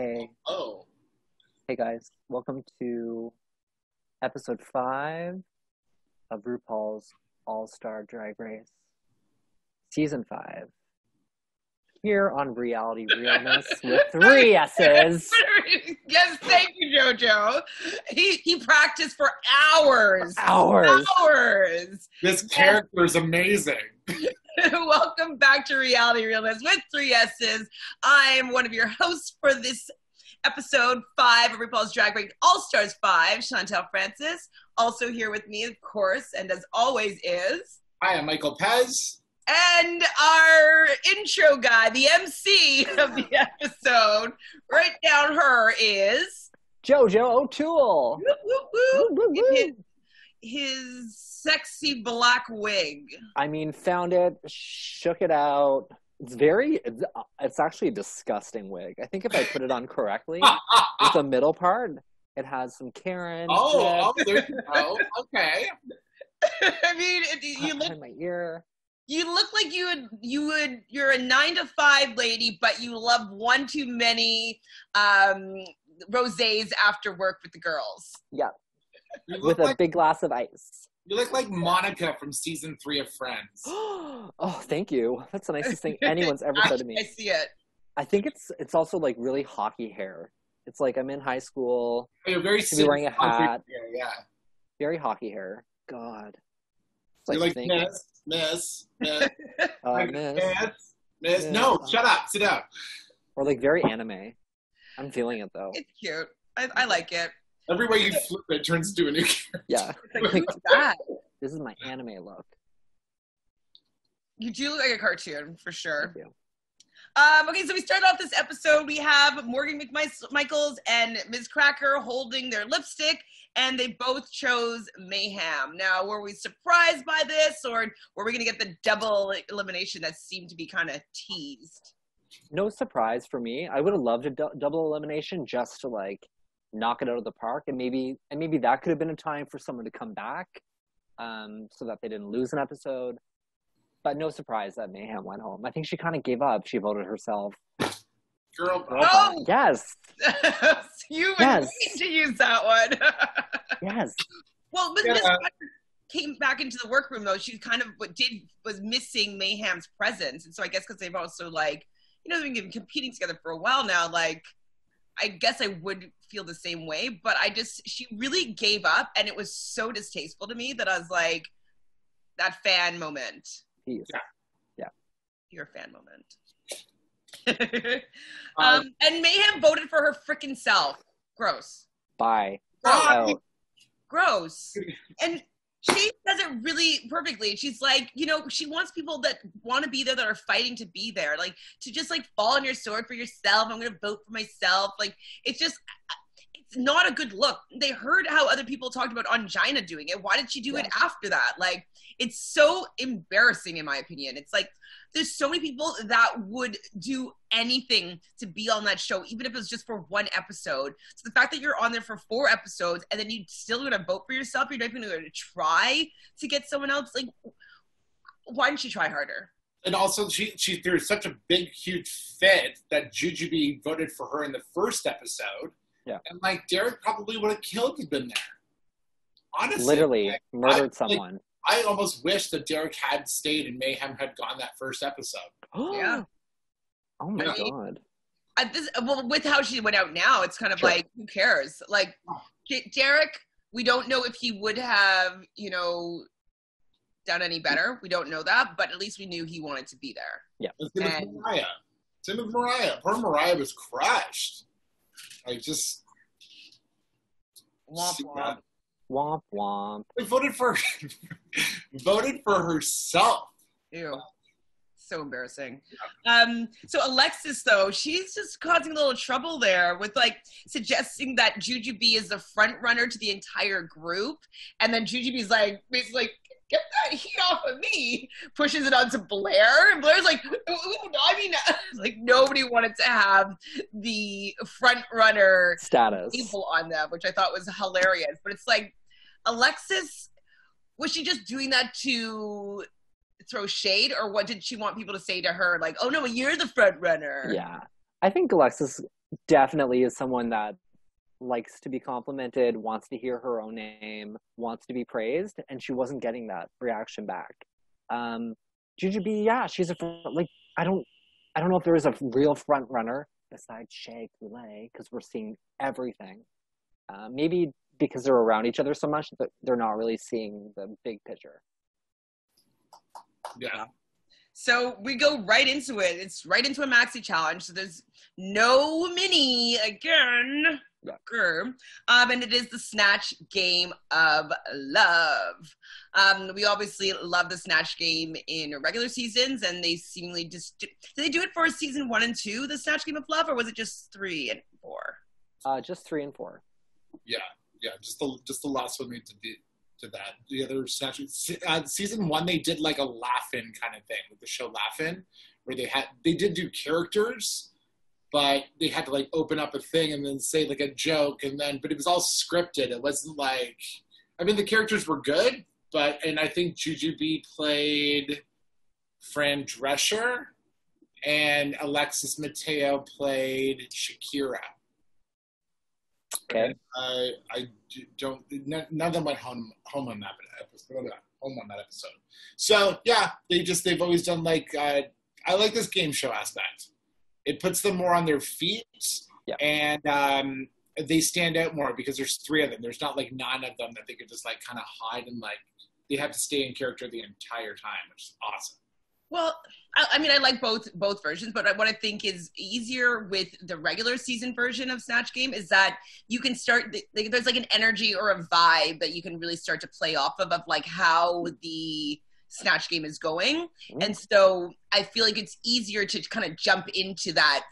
Hey. Oh. Hey guys, welcome to episode 5 of Rupaul's All-Star Drag Race, season 5. Here on Realnesss with 3 S's. Yes, thank you, Jojo. He practiced for hours. Hours. This character is amazing. Welcome back to Realness with 3 S's. I'm one of your hosts for this episode 5 of RuPaul's Drag Race All-Stars 5, Chantele Francis. Also here with me, of course, and as always is... Hi, I'm Michael Pez. And our intro guy, the MC of the episode, right down her is... Jojo O'Toole. Woo, woo, woo. Woo, woo, woo. His sexy black wig. I mean, found it, shook it out. It's actually a disgusting wig. I think if I put it on correctly, with the middle part, it has some Karen. Oh, there you go. Okay. I mean, you look in my ear. You look like you're a 9-to-5 lady, but you love one too many rosés after work with the girls. Yeah. With a big glass of ice. You look like Monica from season 3 of Friends. Oh, thank you. That's the nicest thing anyone's ever said to me. I see it. I think it's also like really hockey hair. It's like I'm in high school. Oh, you're very wearing a hat. Yeah. Very hockey hair. God. It's like miss. Miss. No, shut up. Sit down. Or like very anime. I'm feeling it though. It's cute. I like it. Every way you flip it turns into a new character. Yeah. Like, what's that? This is my anime look. You do look like a cartoon, for sure. Thank you. Okay, so we start off this episode. We have Morgan McMichaels and Ms. Cracker holding their lipstick, and they both chose Mayhem. Now, were we surprised by this, or were we going to get the double elimination that seemed to be kind of teased? No surprise for me. I would have loved a double elimination just to like knock it out of the park, and maybe that could have been a time for someone to come back, so that they didn't lose an episode. But no surprise that Mayhem went home. I think she kind of gave up. She voted herself. Girl. Oh! Yes. You would need to use that one. Yes. Well, but Miss Cracker came back into the workroom, though. She kind of was missing Mayhem's presence. And so I guess because they've also, like, they've been competing together for a while now, like, I guess I would feel the same way. But she really gave up. And it was so distasteful to me that I was like, that fan moment. Yeah. Your fan moment. And Mayhem voted for her freaking self. Gross. Bye. Gross. And she does it really perfectly. She's like, she wants people that want to be there, that are fighting to be there. Like, to just, like, fall on your sword for yourself. I'm going to vote for myself. Like, it's not a good look. They heard how other people talked about Angina doing it. Why did she do it after that? Like, it's so embarrassing, in my opinion. It's like, there's so many people that would do anything to be on that show, even if it was just for one episode. So the fact that you're on there for 4 episodes and then you're still going to vote for yourself, you're not even going to try to get someone else, like, why didn't you try harder? And also, she threw such a big, huge fit that Jujubee voted for her in the first episode. Yeah. And, like, Derek probably would have killed to been there. Honestly. Literally murdered someone. I almost wish that Derek had stayed and Mayhem had gone that first episode. Yeah. Oh my God. With how she went out now, it's kind of like, who cares? Like, Derek, we don't know if he would have, done any better. We don't know that, but at least we knew he wanted to be there. Yeah. Same with Mariah. Poor Mariah was crushed. Like, just... Womp womp. Womp womp. They voted for herself. Ew. So embarrassing. So Alexis, though, she's just causing a little trouble there with, like, suggesting that Jujubee is the front runner to the entire group. And then Jujubee's like, basically, get that heat off of me. Pushes it onto Blair. And Blair's like, I mean, like, nobody wanted to have the front runner status label on them, which I thought was hilarious. But it's like, Alexis, was she just doing that to throw shade, or what did she want people to say to her? Like, oh no, you're the front runner. Yeah. I think Alexis definitely is someone that likes to be complimented, wants to hear her own name, wants to be praised, and she wasn't getting that reaction back. Jujubee, yeah, she's like I don't know if there is a real front runner besides Shea Coulee because we're seeing everything. Maybe because they're around each other so much that they're not really seeing the big picture. Yeah. So we go right into it. It's right into a maxi challenge. So there's no mini again. Yeah. And it is the Snatch Game of Love. We obviously love the Snatch Game in regular seasons, and they seemingly just did they do it for season 1 and 2, the Snatch Game of Love, or was it just 3 and 4? Just 3 and 4. Yeah, just the last one they did that. The other Snatch season 1 they did like a laugh-in kind of thing with the show Laugh-In, where they did do characters, but they had to like open up a thing and then say like a joke, but it was all scripted. It wasn't like, I mean, the characters were good, and I think Jujubee played Fran Drescher and Alexis Mateo played Shakira. Okay. I don't. None of them went home on that episode. So yeah, they've always done like. I like this game show aspect. It puts them more on their feet, yeah. And they stand out more because there's 3 of them. There's not like 9 of them that they could just like kind of hide and like they have to stay in character the entire time, which is awesome. Well, I mean, I like both versions, but what I think is easier with the regular season version of Snatch Game is that you can start, there's like an energy or a vibe that you can really start to play off of like how the Snatch Game is going. And so I feel like it's easier to kind of jump into that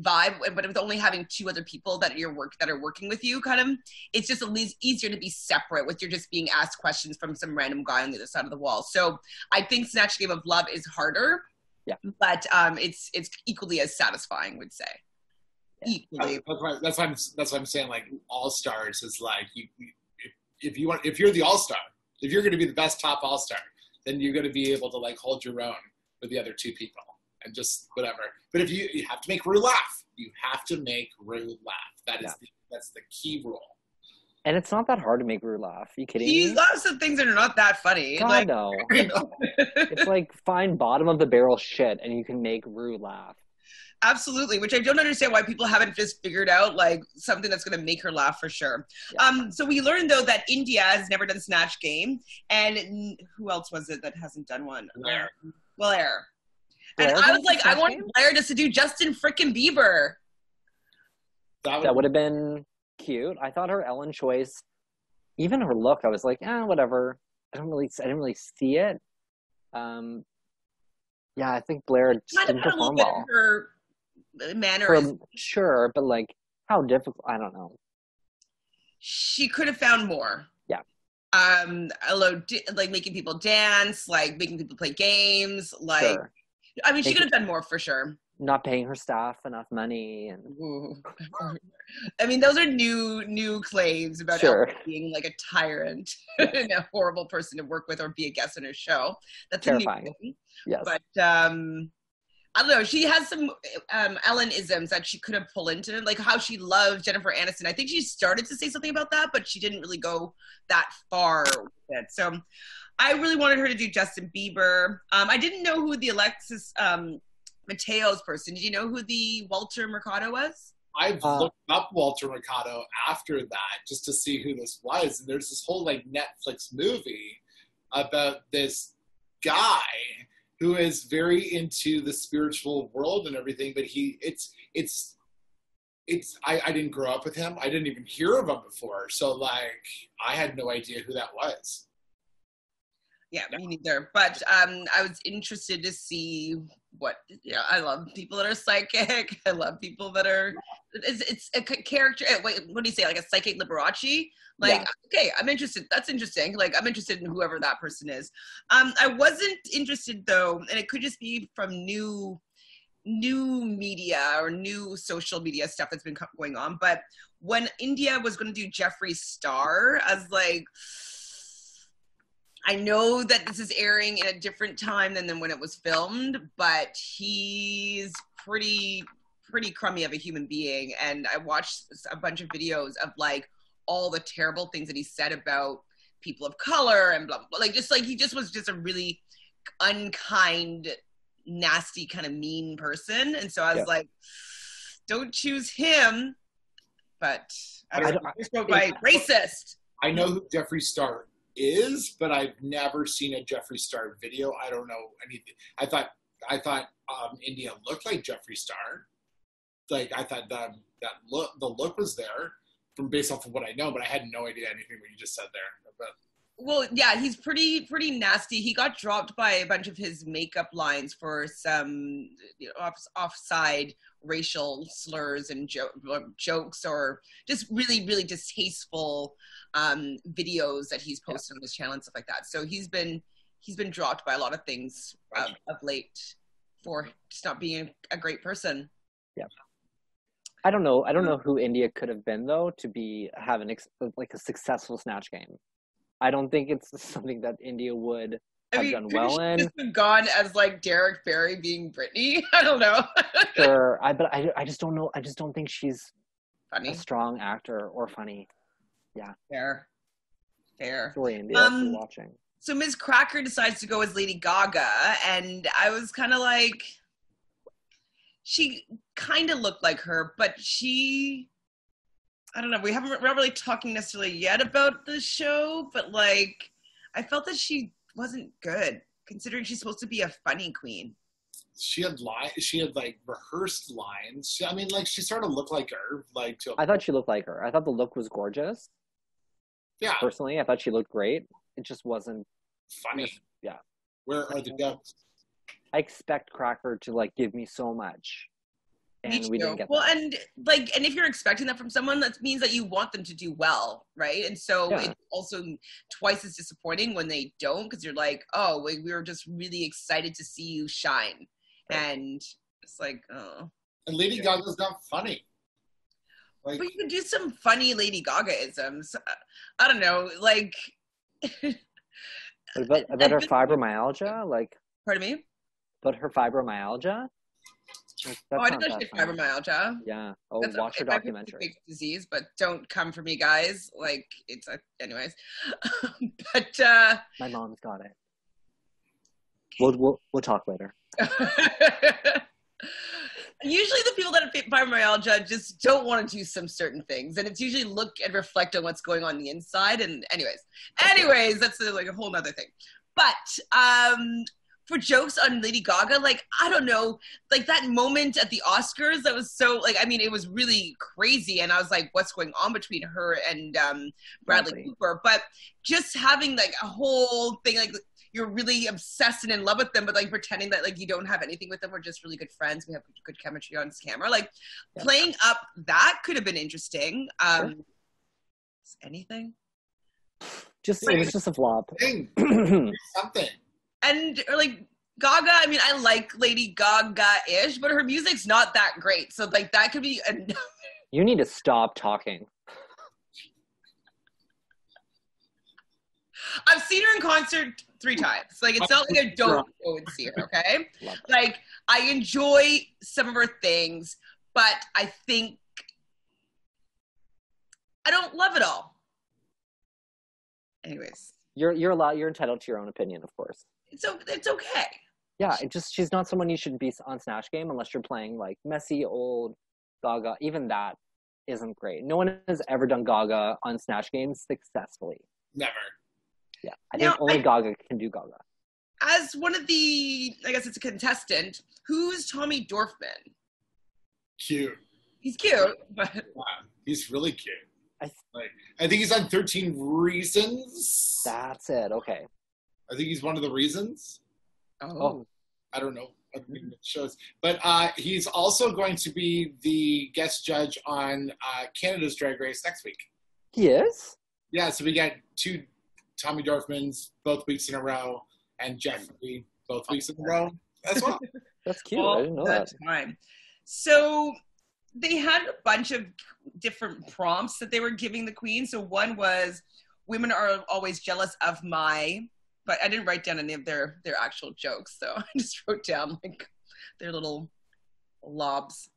vibe, but with only having 2 other people that are working with you, kind of, it's just at least easier to be separate with you're just being asked questions from some random guy on the other side of the wall. So I think Snatch Game of Love is harder, but it's equally as satisfying, would say. Equally. That's what I'm saying. Like Allstars is like if you're the All-Star, if you're going to be the best top All-Star, then you're going to be able to like hold your own with the other 2 people and just whatever. But if you have to make Ru laugh, you have to make Ru laugh. That's the key rule. And it's not that hard to make Ru laugh. Are you kidding me? He loves some things that are not that funny. God, like, no. It's like find bottom of the barrel shit and you can make Ru laugh. Absolutely, which I don't understand why people haven't just figured out like something that's going to make her laugh for sure. Yeah. So we learned though that India has never done Snatch Game, and who else was it that hasn't done one? Blair. And I was like, I want Blair just to do Justin frickin' Bieber. That would have been cute. I thought her Ellen choice, even her look, I was like, whatever. I didn't really see it. Yeah, I think Blair just didn't perform well. Her manner is sure, but like how difficult? I don't know. She could have found more. Yeah. Like making people dance, like making people play games, like. Sure. I mean, she could have done more for sure. Not paying her staff enough money, and I mean, those are new claims about sure. Elle being like a tyrant and a horrible person to work with or be a guest on her show. That's terrifying. A new thing. Yes, but I don't know. She has some Ellen-isms that she could have pulled into, like how she loves Jennifer Aniston. I think she started to say something about that, but she didn't really go that far with it. So I really wanted her to do Justin Bieber. I didn't know who the Alexis Mateo's person. Did you know who the Walter Mercado was? I've looked up Walter Mercado after that just to see who this was. And there's this whole like Netflix movie about this guy who is very into the spiritual world and everything, but I didn't grow up with him. I didn't even hear of him before. So like I had no idea who that was. Yeah, me neither. But I was interested to see what, I love people that are psychic. I love people that are, it's a character, wait, what do you say, like a psychic Liberace? Like, yeah. Okay, I'm interested. That's interesting. Like, I'm interested in whoever that person is. I wasn't interested, though, and it could just be from new media or new social media stuff that's been going on. But when India was going to do Jeffree Star, I was like, I know that this is airing in a different time than when it was filmed, but he's pretty pretty crummy of a human being, and I watched a bunch of videos of like all the terrible things that he said about people of color and blah blah blah. Like just like he just was just a really unkind, nasty, kind of mean person. And so I was like, don't choose him. But I spoke by racist. I know who Jeffree Star is, but I've never seen a Jeffree Star video. I don't know anything. I thought India looked like Jeffree Star. Like I thought the look was there from based off of what I know, but I had no idea anything what you just said there. But well, yeah, he's pretty nasty. He got dropped by a bunch of his makeup lines for some offside racial slurs and jokes, or just really, really distasteful videos that he's posted on his channel and stuff like that. So he's been dropped by a lot of things of late for just not being a great person. Yeah. I don't know who India could have been though to have a successful Snatch game. I don't think it's something that India would have done well in. Just been gone as like Derek Barry being Britney. I don't know. Sure, but I just don't know. I just don't think she's funny, a strong actor or funny. Yeah. Fair. Sorry, India, if you're watching. So Ms. Cracker decides to go as Lady Gaga, and I was kind of like, she kind of looked like her, but I don't know. We're not really talking necessarily yet about the show, but like, I felt that she wasn't good, considering she's supposed to be a funny queen. She had like rehearsed lines. She sort of looked like her. I thought she looked like her. I thought the look was gorgeous. Yeah. Personally, I thought she looked great. It just wasn't funny. Yeah. Where are the jokes? I expect Cracker to like give me so much. And we didn't get that. And if you're expecting that from someone, that means that you want them to do well, right? And so it's also twice as disappointing when they don't, because you're like, oh, we were just really excited to see you shine. Right. And it's like, oh. And Lady Gaga's not funny. But you could do some funny Lady Gaga-isms. I don't know, like... about her fibromyalgia? Pardon me? But her fibromyalgia? I didn't know she had fibromyalgia. Yeah. Watch her documentary. Disease, but don't come for me, guys. Like, it's anyways. But my mom's got it. We'll talk later. Usually the people that have fibromyalgia just don't want to do some certain things, and it's usually look and reflect on what's going on the inside. And anyways, that's like a whole nother thing. But for jokes on Lady Gaga, like, I don't know, like that moment at the Oscars, that was so, like, I mean, it was really crazy, and I was like, what's going on between her and Bradley Cooper? But just having like a whole thing, like, you're really obsessed and in love with them, but like pretending that like you don't have anything with them, we're just really good friends, we have good chemistry on camera, like playing up that could have been interesting. Anything? It was just a flop. Something. And like Gaga, I mean, I like Lady Gaga-ish, but her music's not that great. So like that could be You need to stop talking. I've seen her in concert 3 times. Like, it's not like I don't go and see her, okay? Like, I enjoy some of her things, but I think I don't love it all. Anyways. You're entitled to your own opinion, of course. It's okay. Yeah, she's not someone you should be on Snatch Game unless you're playing like messy old Gaga. Even that isn't great. No one has ever done Gaga on Snatch Games successfully. Never. Yeah, I think only Gaga can do Gaga. As one of the, I guess it's a contestant, who's Tommy Dorfman? Cute. He's cute, but... Wow, he's really cute. I think he's on 13 Reasons. That's it, okay. I think he's one of the reasons. Oh. I don't know. I think it shows. But he's also going to be the guest judge on Canada's Drag Race next week. He is? Yeah, so we got 2 Tommy Dorfmans both weeks in a row, and Jeffrey both weeks in a row as well. That's cute. I didn't know that. Time. So they had a bunch of different prompts that they were giving the queen. So one was, women are always jealous of but I didn't write down any of their actual jokes, so I just wrote down like their little lobs.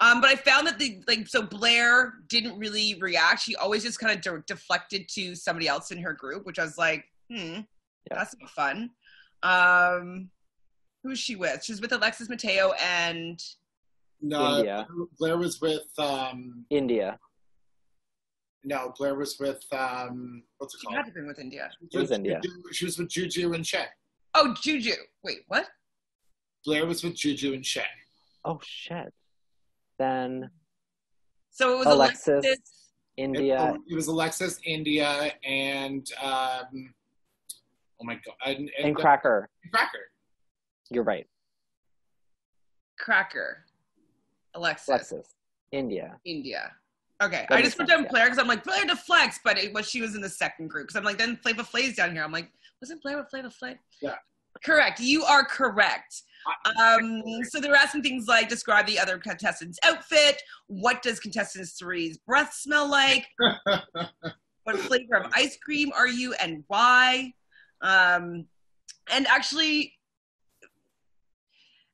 But I found that so Blair didn't really react. She always just kind of deflected to somebody else in her group, which I was like, that's fun. Who's she with? She's with Alexis Mateo and India. Blair was with India. No, Blair was with what's it she called? had to be with India. It was India. She was with Juju and Shay. Oh, Juju. Wait, what? Blair was with Juju and Shay. Oh shit. Then So it was Alexis, India. It was Alexis, India, and oh my god, and Cracker. Cracker. You're right. Cracker. Alexis. India. Okay, That I makes just put sense, down Blair because I'm like, Blair deflects, but she was in the second group. Because I'm like, then Flava Flav's down here. I'm like, wasn't Blair with Flava Flav? Yeah. Correct. You are correct. So they were asking things like, describe the other contestant's outfit. What does contestant 3's breath smell like? What flavor of ice cream are you and why? And actually,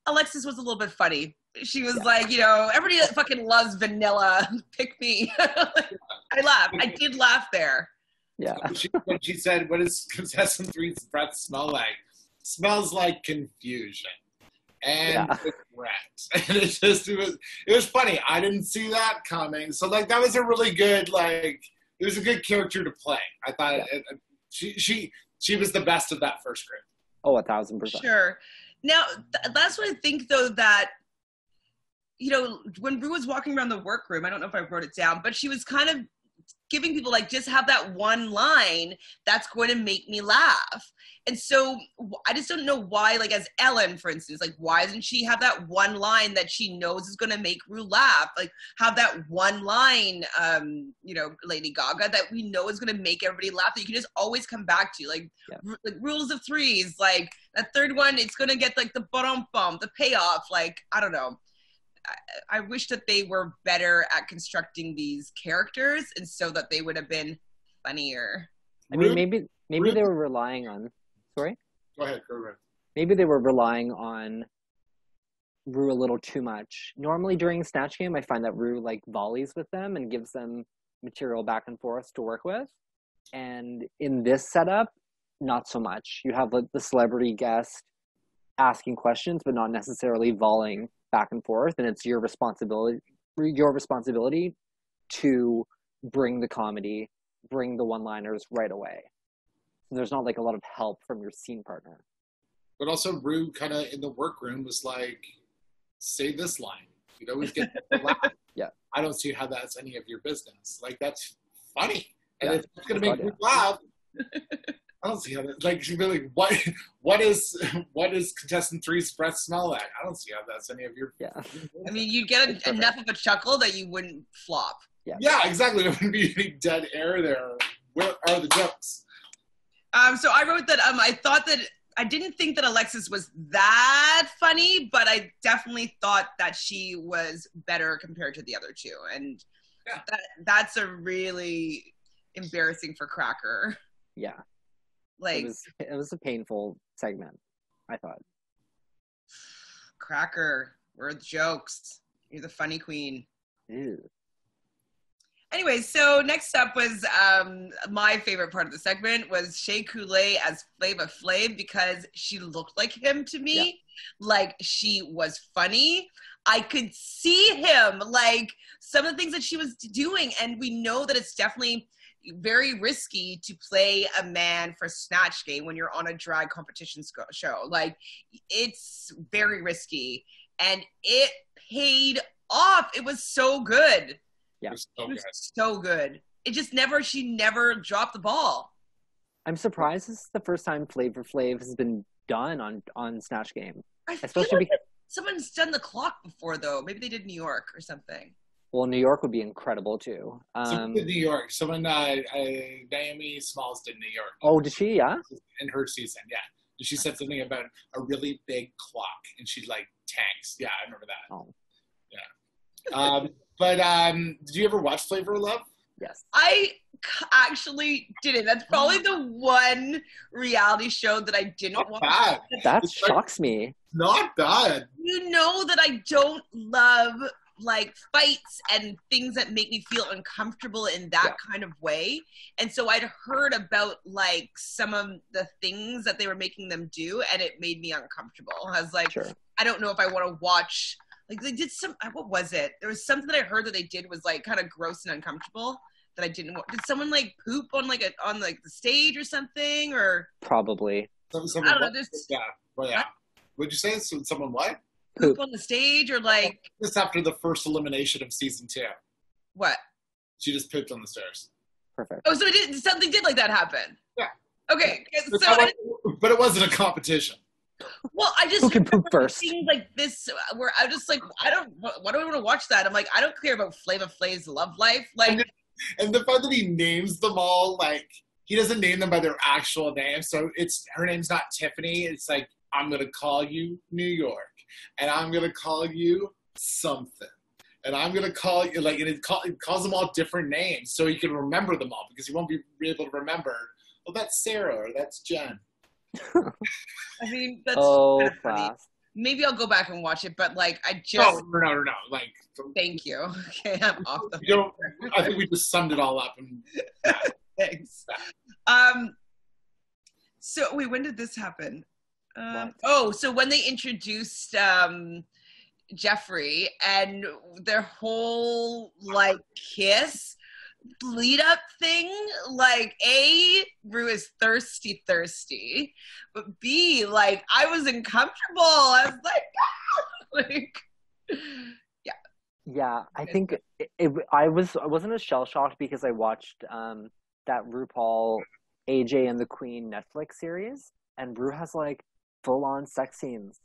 Alexis was a little bit funny. She was like, everybody fucking loves vanilla. Pick me. I laughed. I did laugh there. Yeah. When she said, what does contestant 3's breath smell like? Smells like confusion and regret. And it was funny. I didn't see that coming. So like that was a really good it was a good character to play. I thought she was the best of that first group. Oh, 1,000%. Sure. Now that's what I think though, that when Rue was walking around the workroom, I don't know if I wrote it down, but she was kind of giving people just have that one line that's going to make me laugh. And so I just don't know why, as Ellen, for instance, why doesn't she have that one line that she knows is going to make Rue laugh? Have that one line, Lady Gaga, that we know is going to make everybody laugh, that you can just always come back to, rules of threes, that third one, it's going to get the bum, the payoff, I don't know. I wish that they were better at constructing these characters, and so that they would have been funnier. I mean, maybe they were relying on. Sorry. Go ahead. Go ahead. Maybe they were relying on Rue a little too much. Normally during Snatch Game, I find that Rue volleys with them and gives them material back and forth to work with. And in this setup, not so much. You have the celebrity guest asking questions, but not necessarily volleying back and forth, and it's your responsibility to bring the comedy, bring the one-liners right away. So there's not a lot of help from your scene partner. But also Rue kind of in the workroom was say this line. You'd always get the laugh. Yeah. I don't see how that's any of your business. That's funny. And Yeah. if it's going to make you laugh, I don't see how that, she'd be what is contestant 3's breath smell like? I don't see how that's any of your. Yeah. I mean, you get enough of a chuckle that you wouldn't flop. Yeah, exactly. There wouldn't be any dead air there. Where are the jokes? So I wrote that I didn't think that Alexis was that funny, but I definitely thought that she was better compared to the other two. And that's a really embarrassing for Cracker. Yeah. It was a painful segment, I thought. Cracker, where are the jokes? You're the funny queen. Ew. Anyway, so next up was my favorite part of the segment was Shea Coulee as Flava Flav, because she looked like him to me. Yeah. She was funny. I could see him, some of the things that she was doing, and we know that it's definitely very risky to play a man for Snatch Game when you're on a drag competition show. It's very risky, and it paid off. It was so good. Yeah, it was so good. She never dropped the ball. I'm surprised this is the first time Flava Flav has been done on Snatch Game. Especially because someone's done the clock before, though. Maybe they did New York or something. Well, New York would be incredible too. Someone did New York. Naomi Smalls did New York. Oh, did she? Yeah. In her season, yeah. She said something about a really big clock, and she tanks. Yeah, I remember that. Oh. Yeah. But did you ever watch Flavor of Love? Yes. I actually didn't. That's probably the one reality show that I didn't watch. That shocks me. Not bad. You know that I don't love like fights and things that make me feel uncomfortable in that kind of way. And so I'd heard about like some of the things that they were making them do, and it made me uncomfortable. I was like, I don't know if I want to watch, like they did some, what was it? There was something that I heard that they did was like kind of gross and uncomfortable that I didn't want. Did someone like poop on like the stage or something, or? Probably. I don't know. What'd you say? Someone what? Poop on the stage, or like just after the first elimination of season 2. What? She just pooped on the stairs. Perfect. Oh, so something did like that happen? Yeah. Okay. But it wasn't a competition. Well, I just who can poop first? Things like this where I just like, why do I want to watch that? I'm like, I don't care about Flava Flav's love life. Like, and the fact that he names them all, like he doesn't name them by their actual name. So her name's not Tiffany. It's like, I'm gonna call you New York. And I'm going to call you something. And I'm going to call you, like, and it calls them all different names so you can remember them all, because you won't be able to remember, well, that's Sarah or that's Jen. I mean, that's kind of funny. Maybe I'll go back and watch it, but, like, I just... No. Like, thank you. Okay, I'm off the... I think we just summed it all up. Thanks. So, wait, when did this happen? So when they introduced Jeffrey and their whole like kiss lead up thing, like A, Ru is thirsty, but B, like I was uncomfortable. I was like, yeah. I think I wasn't as shell shocked because I watched that RuPaul AJ and the Queen Netflix series, and Ru has like full-on sex scenes,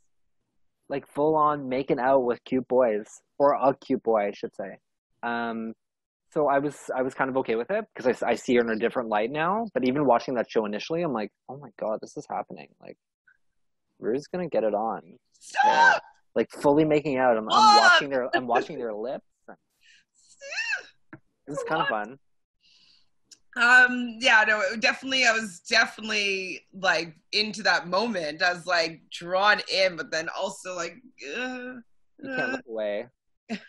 like full-on making out with cute boys, or a cute boy, I should say. So I was kind of okay with it because I see her in a different light now. But even watching that show initially, I'm like, oh my god, this is happening. Like, Ru's gonna get it on. Stop! Like fully making out. I'm watching their lips. This is kind of fun. I was definitely like into that moment. I was like drawn in, but then also like you can't look away.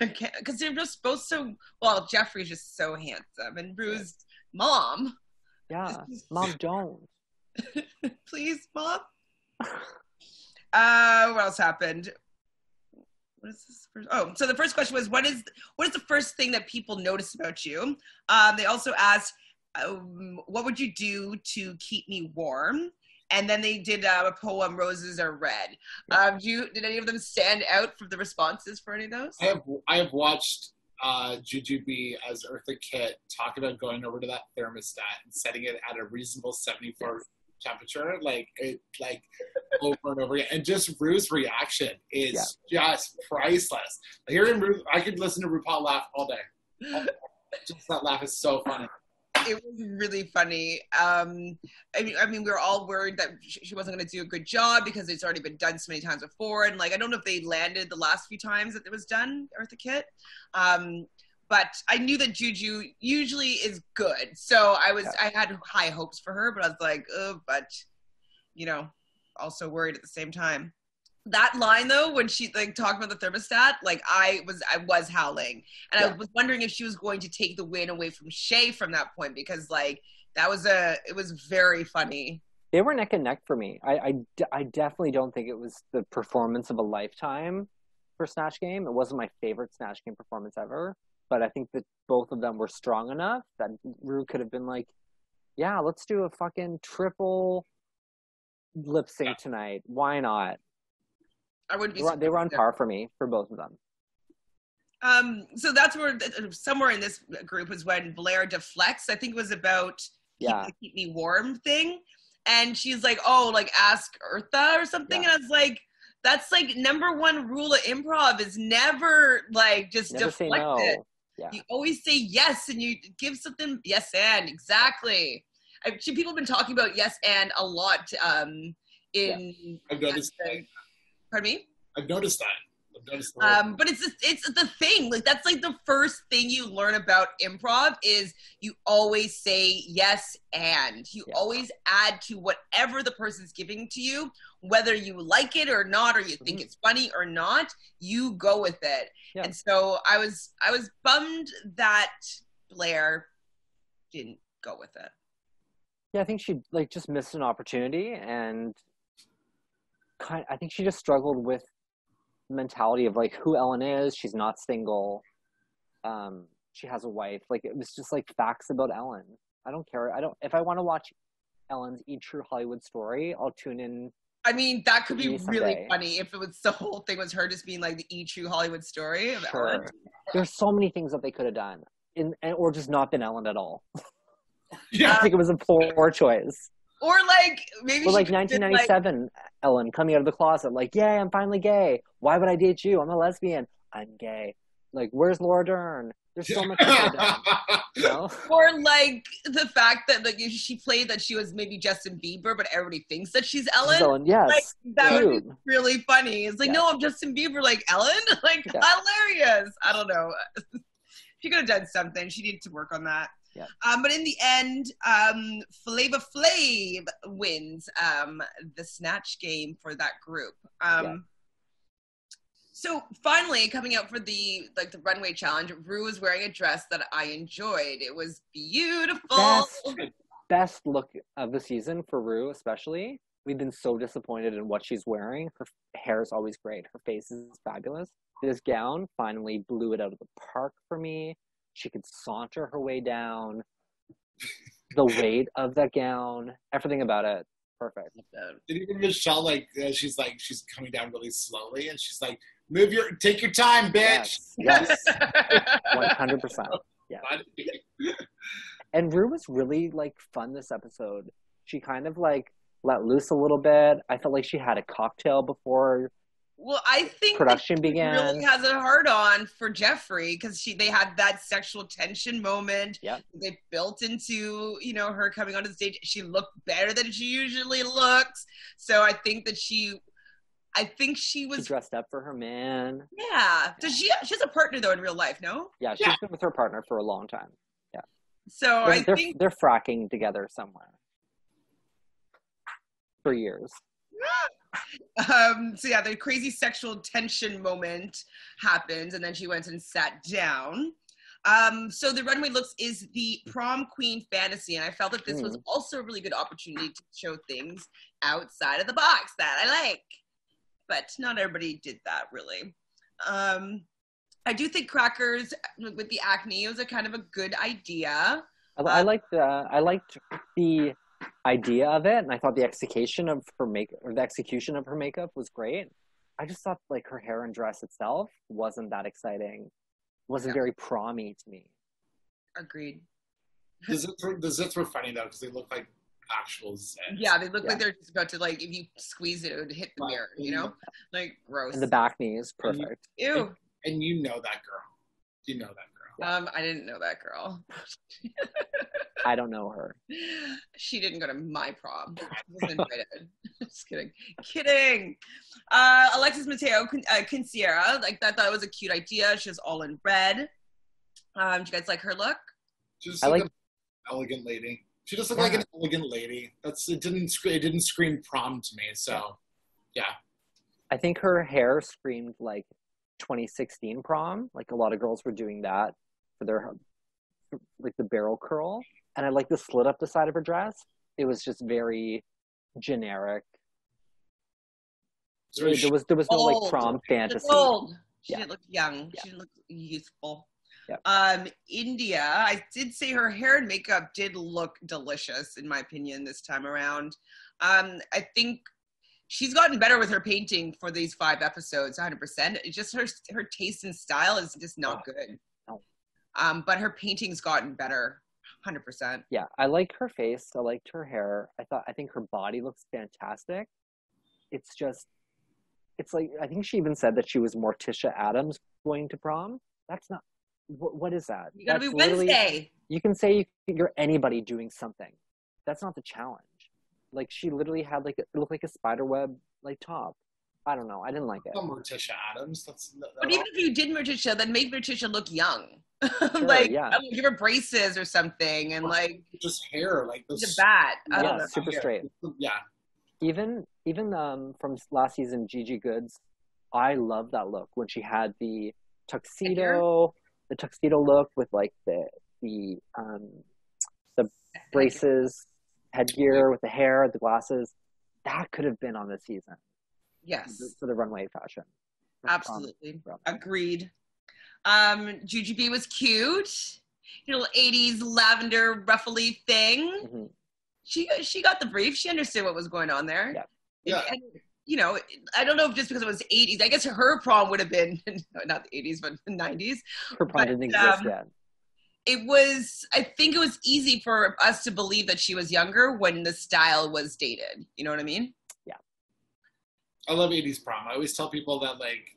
Because they're just both so well. Jeffrey's just so handsome, and Ru's mom. Yeah, mom, don't. Please, mom. What else happened? What is this first? Oh, so the first question was, what is the first thing that people notice about you? They also asked, what would you do to keep me warm? And then they did a poem, Roses Are Red. Did any of them stand out from the responses for any of those? I have watched Juju B as Eartha Kitt talk about going over to that thermostat and setting it at a reasonable 74 temperature, like over and over again. And just Ru's reaction is just priceless. Hearing Ru, I could listen to RuPaul laugh all day. Just that laugh is so funny. It was really funny. I mean, we were all worried that she wasn't going to do a good job because it's already been done so many times before. And like, I don't know if they landed the last few times that it was done, Eartha Kitt. But I knew that Juju usually is good. So I had high hopes for her, but I was like, oh, but, you know, also worried at the same time. That line though, when she like talked about the thermostat, like I was howling, and I was wondering if she was going to take the win away from Shay from that point, because like it was very funny. They were neck and neck for me. I definitely don't think it was the performance of a lifetime for Snatch Game. It wasn't my favorite Snatch Game performance ever, but I think that both of them were strong enough that Ru could have been like, yeah, let's do a fucking triple lip sync tonight. Why not? I wouldn't be. They were on par for me, for both of them. So that's where somewhere in this group was when Blair deflects. I think it was about keep me warm thing, and she's like, "Oh, like ask Eartha or something," and I was like, "That's like number one rule of improv is never like just deflect it. Yeah. You always say yes, and you give something yes and exactly." People have been talking about yes and a lot. I've noticed. Pardon me? I've noticed that. But it's the thing. Like, that's like the first thing you learn about improv is you always say yes and. You always add to whatever the person's giving to you, whether you like it or not, or you think it's funny or not, you go with it. Yeah. And so I was bummed that Blair didn't go with it. Yeah, I think she like just missed an opportunity, and I think she just struggled with the mentality of like who Ellen is. She's not single. She has a wife. Like, it was just like facts about Ellen. I don't care. If I want to watch Ellen's E! True Hollywood Story, I'll tune in. I mean, that could be really funny if it was the whole thing was her just being like the E! True Hollywood Story of Ellen. There's so many things that they could have done, or just not been Ellen at all. I think it was a poor choice. Or like maybe, or like 1997 Ellen coming out of the closet, like, "Yay, I'm finally gay. Why would I date you? I'm a lesbian. I'm gay." Like, where's Laura Dern? There's so much done, you know? Or like the fact that like she played that she was maybe Justin Bieber, but everybody thinks that she's Ellen. Yes. Like, that would be really funny. It's like, no, I'm Justin Bieber, like Ellen. Like, hilarious. I don't know. She could have done something. She needed to work on that. Yeah. But in the end, Flava Flav wins the Snatch game for that group. So finally, coming out for the runway challenge, Rue was wearing a dress that I enjoyed. It was beautiful. Best look of the season for Rue, especially. We've been so disappointed in what she's wearing. Her hair is always great. Her face is fabulous. This gown finally blew it out of the park for me. She could saunter her way down. The weight of that gown, everything about it, perfect. Did even Michelle she's coming down really slowly, and she's like, take your time, bitch. Yes. 100%. Yeah. And Rue was really fun this episode. She kind of let loose a little bit. I felt like she had a cocktail before. Well, I think production began. Really has a hard on for Jeffrey because they had that sexual tension moment. Yep. They built into her coming onto the stage. She looked better than she usually looks. So I think that she was dressed up for her man. Yeah. Does she has a partner though in real life? No. Yeah, she's been with her partner for a long time. Yeah. So I think they're fracking together somewhere for years. So yeah, the crazy sexual tension moment happens, and then she went and sat down. So the runway looks is the prom queen fantasy, and I felt that this was also a really good opportunity to show things outside of the box that I like. But not everybody did that really. I do think crackers with the acne was a kind of a good idea. I liked the idea of it, and I thought the execution of her makeup was great. I just thought her hair and dress itself wasn't that exciting. Wasn't very prom-y to me. Agreed. The zits were funny though because they look like actual zits. Yeah, they look like they're just about to if you squeeze it, it would hit the mirror. Gross. And the back knee is perfect. Ew. And you know that girl. You know that girl. I didn't know that girl. I don't know her. She didn't go to my prom. She wasn't invited. Just kidding. Kidding. Alexis Mateo, Kinsierra, that was a cute idea. She was all in red. Do you guys like her look? She's an elegant lady. She just looked like an elegant lady. It didn't scream prom to me. So, yeah. I think her hair screamed 2016 prom. A lot of girls were doing that for their the barrel curl, and I like the slit up the side of her dress. It was just very generic. There was no prom fantasy. She didn't look young. She didn't look youthful. Yeah. India, I did say her hair and makeup did look delicious in my opinion this time around. I think she's gotten better with her painting for these 5 episodes, 100%. It's just her taste and style is just not good. No. But her painting's gotten better, 100%. Yeah, I like her face. I liked her hair. I think her body looks fantastic. It's I think she even said that she was Morticia Adams going to prom. That's not, what is that? You gotta be Wednesday. You can say you're anybody doing something. That's not the challenge. She literally had it looked like a spider web top. I don't know. I didn't like it. Not Morticia Adams. But even if you did Morticia, then make Morticia look young. Sure, like, yeah. I don't know, give her braces or something, and like just hair, like the this. bat. I don't know. Super straight. Yeah. Even from last season, Gigi Goods, I love that look when she had the tuxedo look with like the braces, headgear with the hair, the glasses. That could have been on this season. Yes. For the runway fashion. Absolutely. Agreed. Jujubee was cute. Your little 80s lavender ruffly thing. Mm-hmm. She got the brief. She understood what was going on there. Yeah. And, you know, I don't know if just because it was 80s. I guess her prom would have been, not the 80s, but the 90s. Her prom didn't exist yet. I think it was easy for us to believe that she was younger when the style was dated. You know what I mean? Yeah. I love 80s prom. I always tell people that, like,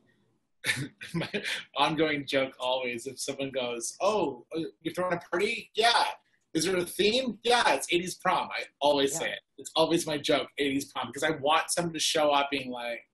my ongoing joke always, if someone goes, oh, you're throwing a party? Yeah. Is there a theme? Yeah, it's 80s prom. I always say it. It's always my joke, 80s prom, because I want someone to show up being like...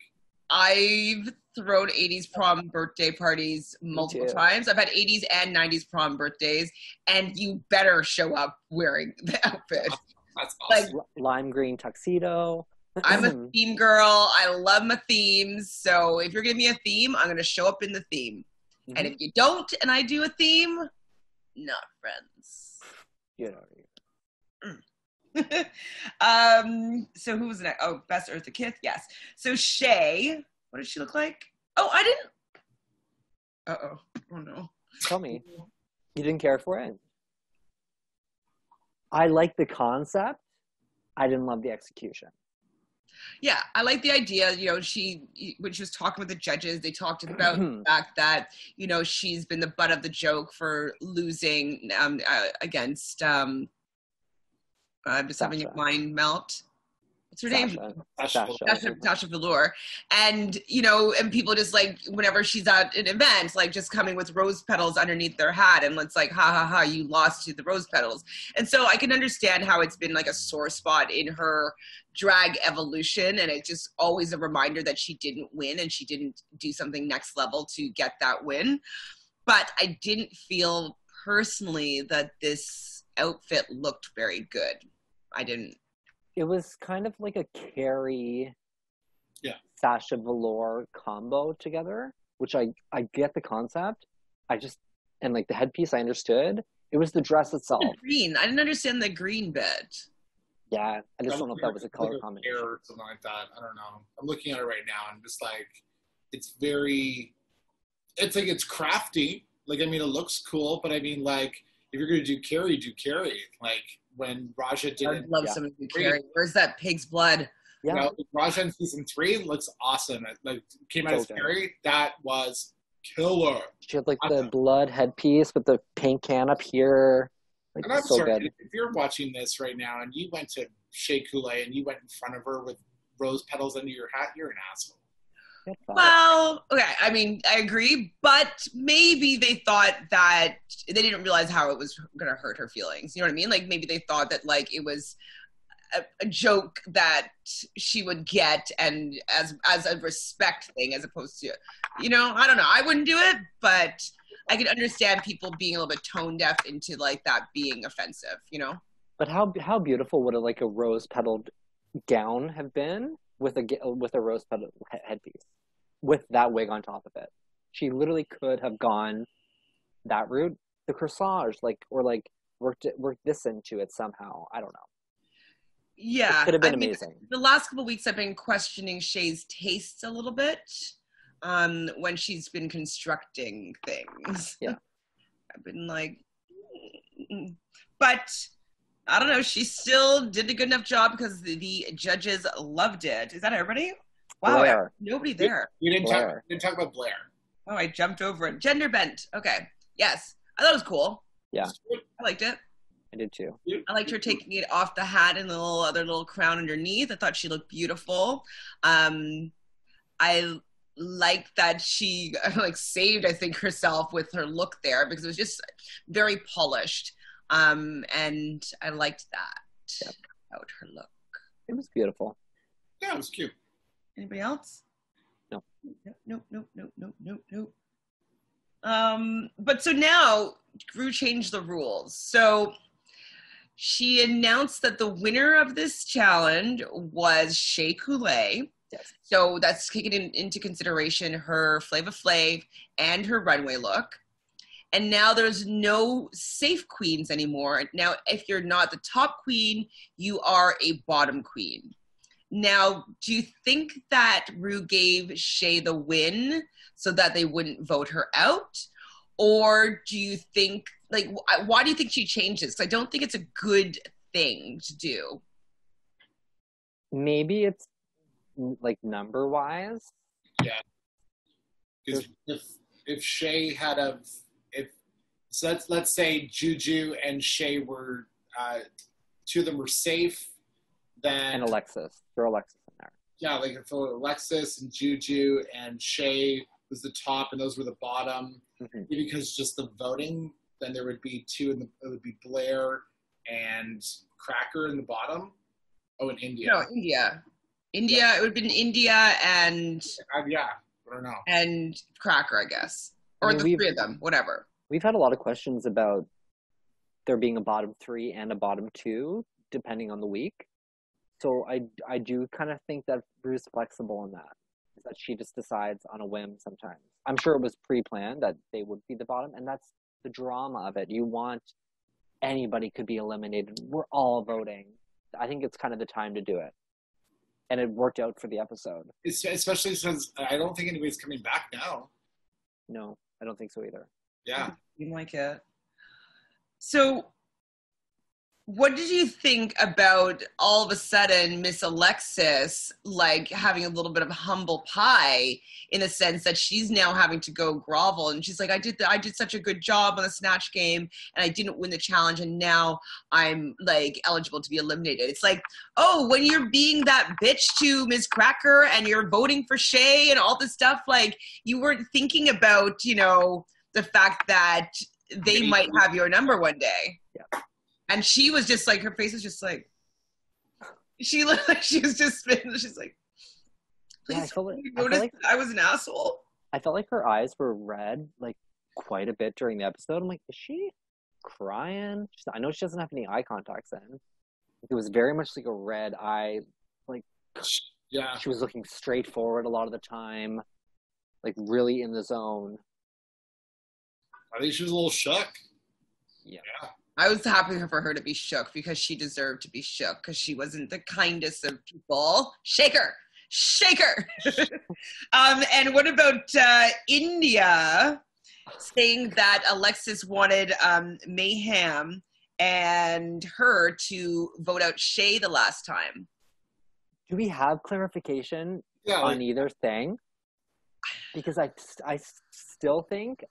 I've thrown 80s prom birthday parties multiple times. I've had 80s and 90s prom birthdays, and you better show up wearing the outfit. That's awesome. Like lime green tuxedo. I'm a theme girl. I love my themes. So if you're giving me a theme, I'm going to show up in the theme. Mm-hmm. And if you don't and I do a theme, not friends. You know. So who was next? Oh, Best Eartha Kitt. Yes. So Shay, what did she look like? Oh, I didn't. Uh-oh. Oh, no. Tell me. You didn't care for it? I like the concept. I didn't love the execution. Yeah, I like the idea. You know, when she was talking with the judges, they talked about the fact that, you know, she's been the butt of the joke for losing against, I'm just having a mind melt. What's her name? Tasha Velour. And, you know, and people just like, whenever she's at an event, like just coming with rose petals underneath their hat. And it's like, ha, ha, ha, you lost to the rose petals. And so I can understand how it's been like a sore spot in her drag evolution. And it's just always a reminder that she didn't win and she didn't do something next level to get that win. But I didn't feel personally that this outfit looked very good. I didn't. It was kind of like a Carrie, Sasha Velour combo together, which I get the concept. And like the headpiece, I understood. It was the dress itself. The green. I didn't understand the green bit. Yeah, I just don't know if that was a color combination or something like that. I don't know. I'm looking at it right now and just like, it's like it's crafty. Like, I mean, it looks cool, but I mean, like, if you're going to do Carrie, do Carrie. Like, when Raja did it. I'd love someone to do Carrie. Where's that pig's blood? Yeah. You know, Raja in season 3 looks awesome. It like came out as Carrie. That was killer. She had like the blood headpiece with the paint can up here. Like, and I'm so sorry, good. if you're watching this right now and you went to Shea Coulee and you went in front of her with rose petals under your hat, you're an asshole. Well, okay, I mean, I agree, but maybe they thought that they didn't realize how it was going to hurt her feelings. You know what I mean? Like, maybe they thought that, like, it was a joke that she would get and as a respect thing as opposed to, you know, I don't know. I wouldn't do it, but I could understand people being a little bit tone deaf into, like, that being offensive, you know? But how beautiful would like a rose-petaled gown have been with a rose-petaled headpiece? With that wig on top of it. She literally could have gone that route. The corsage, worked this into it somehow. I don't know. Yeah. It could have been amazing. The last couple of weeks I've been questioning Shay's tastes a little bit when she's been constructing things. Yeah. I've been like, but I don't know. She still did a good enough job because the judges loved it. Is that everybody? Wow, Blair. Nobody there. We didn't talk about Blair. Oh, I jumped over it. Gender bent. Okay. Yes. I thought it was cool. Yeah. I liked it. I did too. I liked her taking it off the hat and the other little crown underneath. I thought she looked beautiful. I liked that she saved, I think, herself with her look there because it was just very polished. And I liked that about her look. It was beautiful. Yeah, it was cute. Anybody else? Nope. But so now Ru changed the rules. So she announced that the winner of this challenge was Shea Coulee. Yes. So that's taking into consideration her Flava Flav and her runway look. And now there's no safe queens anymore. Now, if you're not the top queen, you are a bottom queen. Now, do you think that Ru gave Shea the win so that they wouldn't vote her out? Or do you think, like, why do you think she changed this? 'Cause I don't think it's a good thing to do. Maybe it's like number wise. Yeah. Because if Shea had so let's say Juju and Shea were two of them were safe, then And Alexis. Throw Alexis in there. yeah, like if Alexis and Juju and Shea was the top and those were the bottom, maybe because just the voting, then there would be two it would be Blair and Cracker in the bottom. Oh, and India. No, India. It would have been India and Yeah, I don't know. and Cracker, I guess. Or the three of them, whatever. We've had a lot of questions about there being a bottom 3 and a bottom 2, depending on the week. So I do kind of think that Ru's flexible in that she just decides on a whim sometimes. I'm sure it was pre-planned that they would be the bottom, and that's the drama of it. You want anybody could be eliminated. We're all voting. I think it's kind of the time to do it. And it worked out for the episode. Especially since I don't think anybody's coming back now. No, I don't think so either. Yeah. You like it. So, what did you think about all of a sudden Miss Alexis like having a little bit of humble pie in the sense that she's now having to go grovel and she's like, I did such a good job on the Snatch game and I didn't win the challenge and now I'm like eligible to be eliminated. It's like, oh, when you're being that bitch to Ms. Cracker and you're voting for Shea and all this stuff, like you weren't thinking about, you know, the fact that they might have your number one day. Yeah. And she was just like, her face was just like, she looked like she was just, she's like, please, yeah, I was an asshole. I felt like her eyes were red, like, quite a bit during the episode. I'm like, is she crying? I know she doesn't have any eye contacts in. It was very much like a red eye, like, yeah. She was looking straight forward a lot of the time, like, really in the zone. I think she was a little shook. Yeah. I was happy for her to be shook because she deserved to be shook because she wasn't the kindest of people. Shake her. And what about India saying that Alexis wanted Mayhem and her to vote out Shea the last time? Do we have clarification on either thing? Because I still think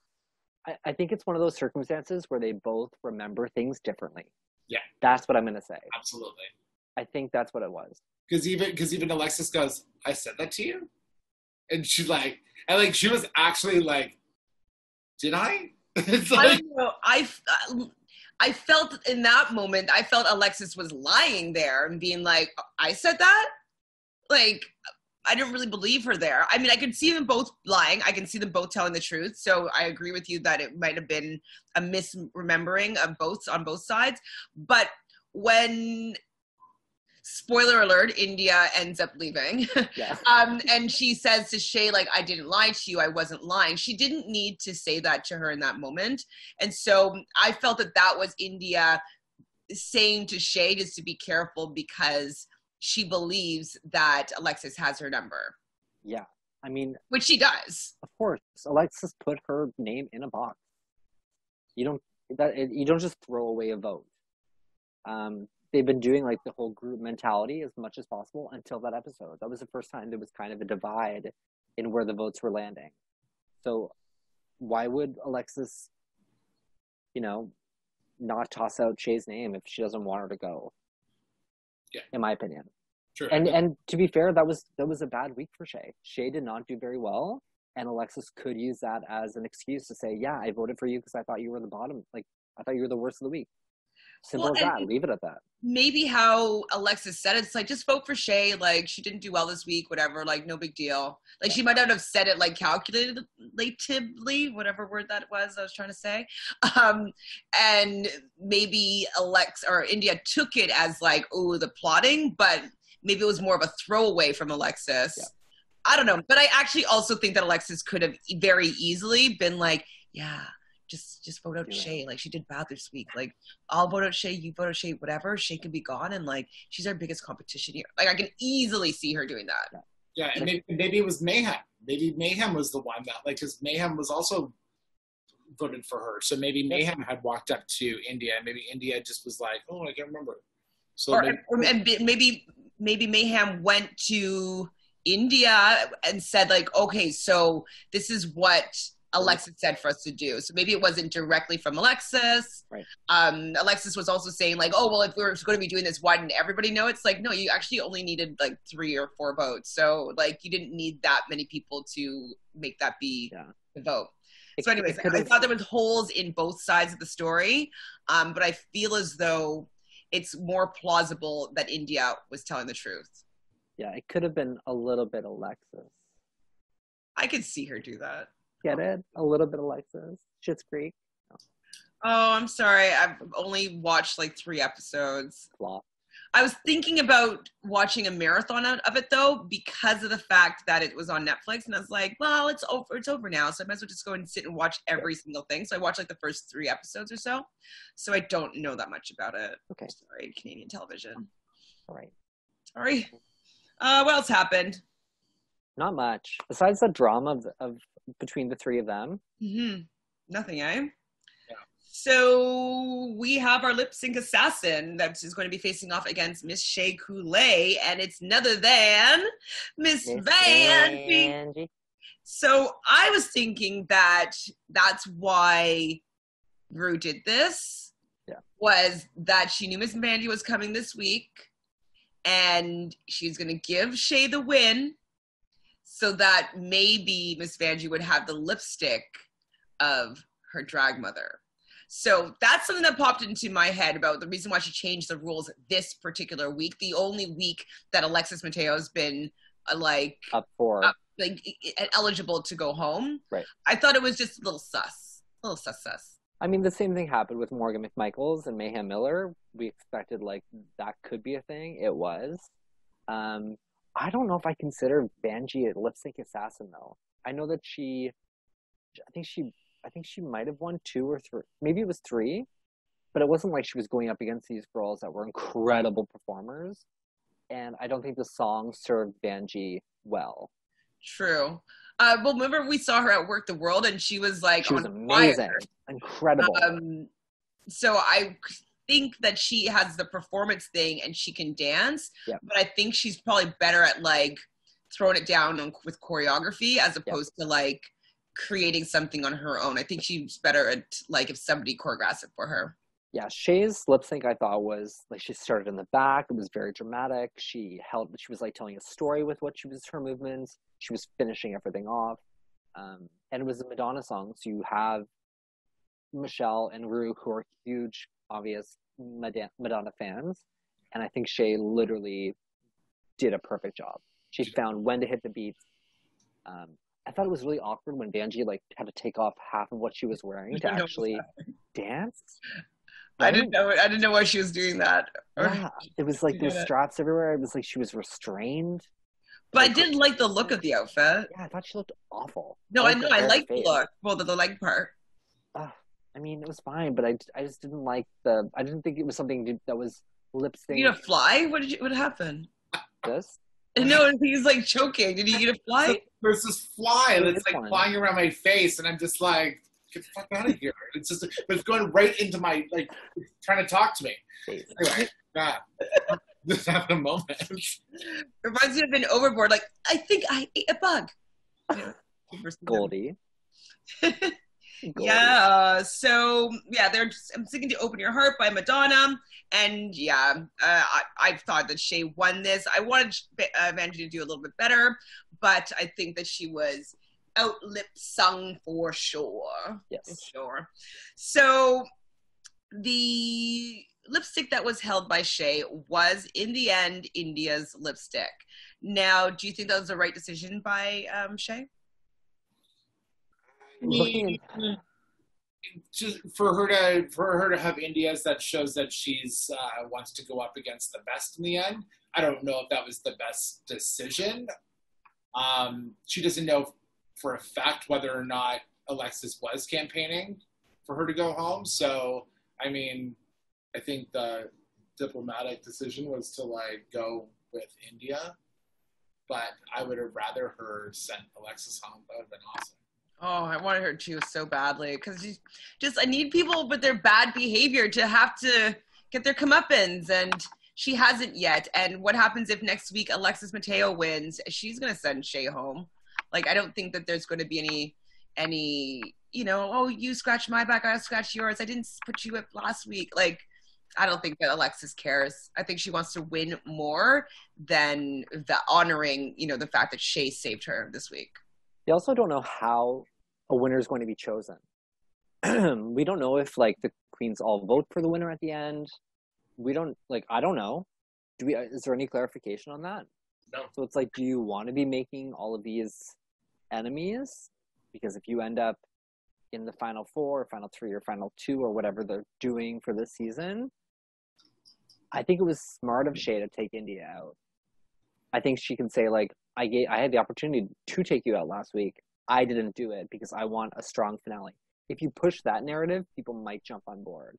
I think it's one of those circumstances where they both remember things differently. Yeah. That's what I'm going to say. Absolutely. I think that's what it was. Because even Alexis goes, I said that to you? And she like, and like, she was actually like, did I? It's like, I don't know. I felt in that moment, I felt Alexis was lying there and being like, I said that? Like, I didn't really believe her there. I mean, I could see them both lying. I can see them both telling the truth. So I agree with you that it might have been a misremembering of on both sides. But when, spoiler alert, India ends up leaving. Yeah. And she says to Shea, like, I didn't lie to you. I wasn't lying. She didn't need to say that to her in that moment. And so I felt that was India saying to Shea just to be careful because she believes that Alexis has her number. Yeah. I mean, which she does. Of course. Alexis put her name in a box. You don't just throw away a vote. They've been doing like the whole group mentality as much as possible until that episode. That was the first time there was kind of a divide in where the votes were landing. So why would Alexis, not toss out Shea's name if she doesn't want her to go? Yeah. In my opinion. Sure. And to be fair, that was a bad week for Shea. Shea did not do very well, and Alexis could use that as an excuse to say, yeah, I voted for you because I thought you were the bottom. Like, I thought you were the worst of the week. Simple as that. Leave it at that. Maybe how Alexis said it, it's like, just vote for Shay. Like, she didn't do well this week, whatever. Like, no big deal. Like, she might not have said it, like, calculatively, whatever word that was I was trying to say. And maybe India took it as, like, oh, the plotting, but maybe it was more of a throwaway from Alexis. Yeah. I don't know. But I actually also think that Alexis could have very easily been like, yeah, just vote out Shay. Like, she did bad this week. Like, I'll vote out Shay, you vote out Shay, whatever. Shay can be gone, and like, she's our biggest competition here. Like, I can easily see her doing that. Yeah, and maybe it was Mayhem. Maybe Mayhem was the one that, like, because Mayhem was also voted for her. So maybe Mayhem had walked up to India, and maybe India just was like, oh, I can't remember. So maybe Mayhem went to India and said, like, okay, so this is what Alexis said for us to do. So maybe it wasn't directly from Alexis. Right. Alexis was also saying, like, oh, well, if we were going to be doing this, why didn't everybody know? It's like, no, you actually only needed like 3 or 4 votes. So like, you didn't need that many people to make that be the vote. So anyways, I thought there was holes in both sides of the story. But I feel as though it's more plausible that India was telling the truth. Yeah, it could have been a little bit Alexis. I could see her do that. Get it? A little bit Alexis. Schitt's Creek. No. Oh, I'm sorry. I've only watched like 3 episodes. Flop. I was thinking about watching a marathon of it though, because of the fact that it was on Netflix, and I was like, well, it's over now, so I might as well just go and sit and watch every single thing. So I watched like the first 3 episodes or so. So I don't know that much about it. Okay. Sorry, Canadian television. All right. Sorry. What else happened? Not much. Besides the drama of between the 3 of them. Mm-hmm. Nothing, eh? Yeah. So we have our lip sync assassin that is going to be facing off against Miss Shea Coulee, and it's none other than Miss Vanjie. So I was thinking that that's why Ru did this. Yeah. Was that she knew Miss Vanjie was coming this week, and she's going to give Shea the win, so that maybe Miss Vanjie would have the lipstick of her drag mother. So that's something that popped into my head about the reason why she changed the rules this particular week. The only week that Alexis Mateo has been eligible to go home. Right. I thought it was just a little sus. I mean, the same thing happened with Morgan McMichaels and Mayhem Miller. We expected like that could be a thing. It was. I don't know if I consider Vanjie a lip sync assassin though. I know that I think she might have won 2 or 3. Maybe it was 3, but it wasn't like she was going up against these girls that were incredible performers. And I don't think the song served Vanjie well. True. Well, remember we saw her at Work the World, and she was like, she was amazing, fire. Incredible. So I think that she has the performance thing and she can dance, but I think she's probably better at like throwing it down with choreography as opposed to like creating something on her own. I think she's better at like if somebody choreographs it for her. Yeah, Shay's lip sync I thought was like she started in the back. It was very dramatic. She was like telling a story with her movements. She was finishing everything off, and it was a Madonna song. So you have Michelle and Ru, who are huge, obvious Madonna fans, and I think Shay literally did a perfect job. She found when to hit the beats. I thought it was really awkward when Vanjie like had to take off half of what she was wearing to actually dance. I didn't know why she was doing that. Yeah, it was like there were straps everywhere. It was like she was restrained. But I didn't like the look of the outfit. Yeah, I thought she looked awful. No, I know. I liked the look. Well, the leg part. I mean, it was fine, but I just didn't like I didn't think it was something that was lip sync. You get a fly? What happened? This? No, he's like choking. Did you get a fly? So there's this fly that's like flying around my face, and I'm just like, get the fuck out of here. It's just, but it's going right into my, like, trying to talk to me. Anyway, God. Just having a moment. It reminds me of an Overboard. Like, I think I ate a bug. Goldie. Yeah. So yeah, I'm singing to "Open Your Heart" by Madonna, and yeah, I thought that Shay won this. I wanted Vanjie to do a little bit better, but I think that she was out lip sung for sure. Yes, for sure. So the lipstick that was held by Shea was, in the end, India's lipstick. Now, do you think that was the right decision by Shea? Looking Just for her to have India's, that shows that she's wants to go up against the best in the end. I don't know if that was the best decision. She doesn't know for a fact whether or not Alexis was campaigning for her to go home. So, I mean, I think the diplomatic decision was to like go with India, but I would have rather her sent Alexis home. That would have been awesome. Oh, I wanted her to so badly because I need people with their bad behavior to have to get their comeuppance, and she hasn't yet. And what happens if next week Alexis Mateo wins? She's gonna send Shea home. Like, I don't think that there's going to be any, oh, you scratched my back, I scratched yours. I didn't put you up last week. Like, I don't think that Alexis cares. I think she wants to win more than the honoring, the fact that Shea saved her this week. They also don't know how a winner is going to be chosen. We don't know if like the queens all vote for the winner at the end. We don't I don't know. Is there any clarification on that? No. So it's like, do you want to be making all of these enemies? Because if you end up in the final 4 or final 3 or final 2 or whatever they're doing for this season, I think it was smart of Shea to take India out. I think she can say like, I had the opportunity to take you out last week. I didn't do it because I want a strong finale. If you push that narrative, people might jump on board.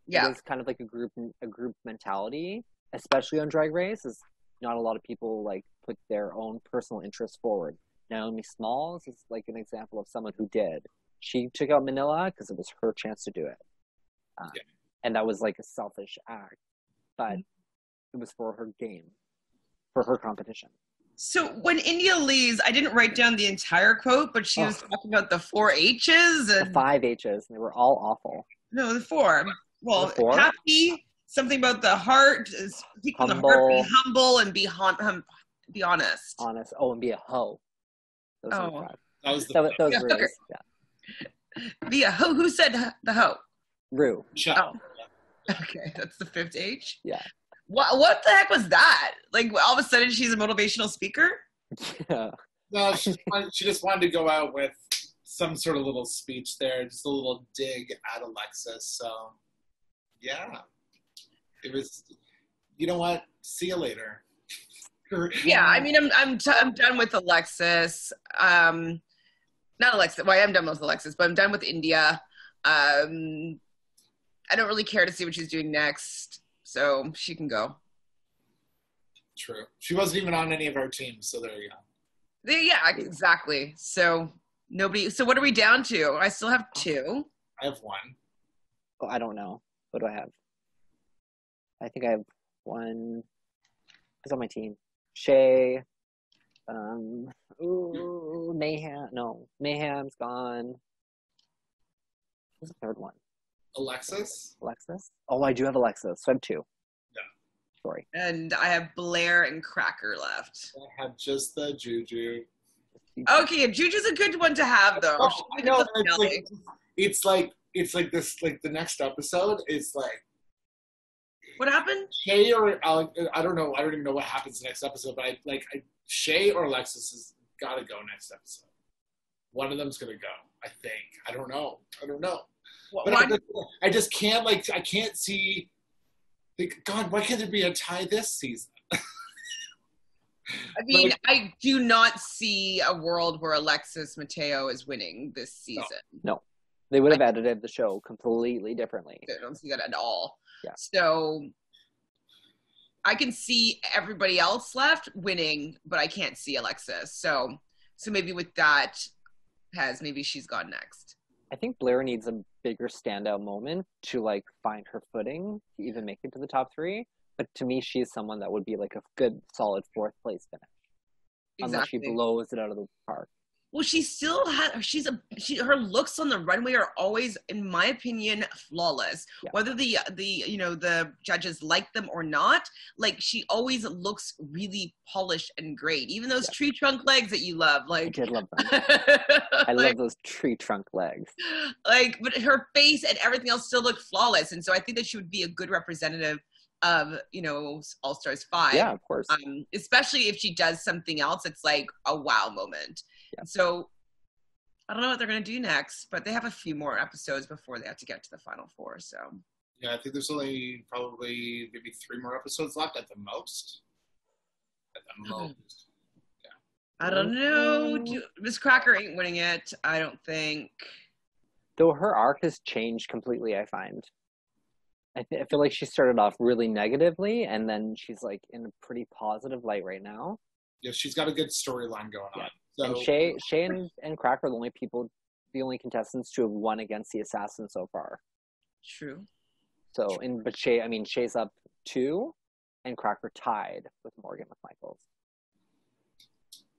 Yeah. It's kind of like a group mentality, especially on Drag Race, is not a lot of people like put their own personal interests forward. Naomi Smalls is like an example of someone who did. She took out Manila because it was her chance to do it. And that was like a selfish act, but it was for her game, for her competition. So when India leaves, I didn't write down the entire quote, but she was talking about the 4 H's and the 5 H's, and they were all awful. No, the 4. Well, The 4? Happy, something about the heart, speak from the heart, be humble, and be honest. Honest. Oh, and be a hoe. Those Oh. were 5. That was the Those Yeah, were okay. Yeah. Be a hoe. Who said the hoe? Rue. Oh. Okay, that's the 5th H? Yeah. What the heck was that? Like, all of a sudden she's a motivational speaker? Yeah. No, she just wanted to go out with some sort of little speech there, just a little dig at Alexis. So, yeah. It was, you know what? See you later. Yeah, I mean, I'm done with Alexis. Not Alexis. Well, I am done with Alexis, but I'm done with India. I don't really care to see what she's doing next, so she can go. True. She wasn't even on any of our teams, so there you go. Yeah, exactly. So nobody. So what are we down to? I still have 2. I have 1. Oh, I don't know. What do I have? I think I have 1. Who's on my team? Shea. Mayhem. No, Mayhem's gone. Who's the 3rd one? Alexis? Oh, I do have Alexis. So I have 2. Yeah. Sorry. And I have Blair and Cracker left. I have just the Juju. Okay, Juju's a good one to have, though. Oh, I know. It's like this. Like the next episode is like. What happened? Shea or Alex, I don't know. I don't even know what happens next episode. But Shea or Alexis has got to go next episode. One of them's gonna go. I think. I don't know. But I just can't. I can't see. God, why can't there be a tie this season? I mean, I do not see a world where Alexis Mateo is winning this season. No. They would have edited the show completely differently. I don't see that at all. Yeah. So I can see everybody else left winning, but I can't see Alexis. So maybe with that, maybe she's gone next. I think Blair needs a bigger standout moment to find her footing to even make it to the top 3. But to me, she's someone that would be a good, solid 4th place finish. Exactly. Unless she blows it out of the park. Well, she still has. Her looks on the runway are always, in my opinion, flawless. Yeah. Whether the judges like them or not, like she always looks really polished and great. Even those tree trunk legs that you love, like I did love them. I love those tree trunk legs. Like, but her face and everything else still look flawless, and so I think that she would be a good representative of Allstars 5. Yeah, of course. Especially if she does something else, it's like a wow moment. Yeah. So I don't know what they're going to do next, but they have a few more episodes before they have to get to the final 4. So yeah, I think there's only probably maybe 3 more episodes left at the most. Yeah. I don't know. Miss Cracker ain't winning it, I don't think. Though her arc has changed completely, I find. I feel like she started off really negatively, and then she's like in a pretty positive light right now. Yeah, she's got a good storyline going on. So, and Shay and Cracker are the only contestants to have won against the assassin so far. True. So, but Shay's up 2, and Cracker tied with Morgan McMichaels.